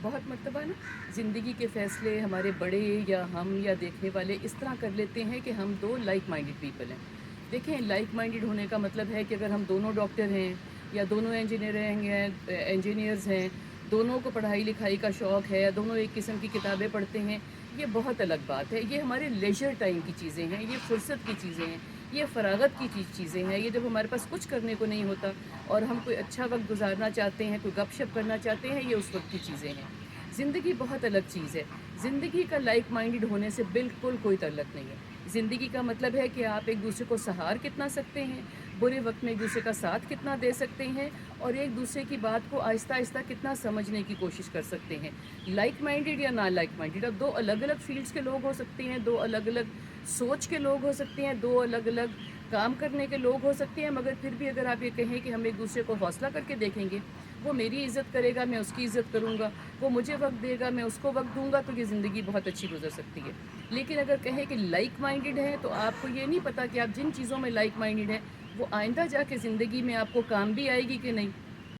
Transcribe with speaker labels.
Speaker 1: بہت مرتبہ نا زندگی کے فیصلے ہمارے بڑے یا ہم یا دیکھنے والے اس طرح کر لیتے ہیں کہ ہم دو لائک مائنڈڈ پیپل ہیں. دیکھیں لائک مائنڈڈ ہونے کا مطلب ہے کہ اگر ہم دونوں ڈاکٹر ہیں یا دونوں انجینئرز ہیں, دونوں کو پڑھائی لکھائی کا شوق ہے, یا دونوں ایک قسم کی کتابیں پڑھتے ہیں, یہ بہت الگ بات ہے. یہ ہمارے لیجر ٹائم کی چیزیں ہیں, یہ فرصت کی چیزیں ہیں, یہ فراغت کی چیزیں ہیں. یہ جب ہمارے پاس کچھ کرنے کو نہیں ہوتا اور ہم کوئی اچھا وقت گزارنا چاہتے ہیں, کوئی گپ شپ کرنا چاہتے ہیں, یہ اس وقت کی چیزیں ہیں. زندگی بہت الگ چیز ہے. زندگی کا لائک مائنڈڈ ہونے سے بالکل کوئی تعلق نہیں ہے. زندگی کا مطلب ہے کہ آپ ایک دوسرے کو سہار کتنا سکتے ہیں, برے وقت میں ایک دوسرے کا ساتھ کتنا دے سکتے ہیں, اور ایک دوسرے کی بات کو آہستہ آہستہ کتنا سمجھنے کی کوشش کر سکتے ہیں. لائک مائنڈڈ یا نا لائک مائنڈڈ, اب دو الگ الگ فیلڈس کے لوگ ہو سکتے ہیں, دو الگ الگ سوچ کے لوگ ہو سکتے ہیں, دو الگ الگ کام کرنے کے لوگ ہو سکتے ہیں, مگر پھر بھی اگر آپ یہ کہیں کہ ہم ایک دوسرے کو حوصلہ کر کے دیکھیں گے, وہ میری عزت کرے گا, میں اس کی عزت کروں گا, وہ مجھے وقت دے گا, میں اس کو وقت دوں گا, تو یہ زندگی بہت اچھی گزر سکتی ہے. لیکن اگر کہیں کہ لائک مائنڈڈ ہے تو آپ کو یہ نہیں پتا کہ آپ جن چیزوں میں لائک مائنڈڈ ہیں وہ آئندہ جا کے زندگی میں آپ کو کام بھی آئے گی کہ نہیں.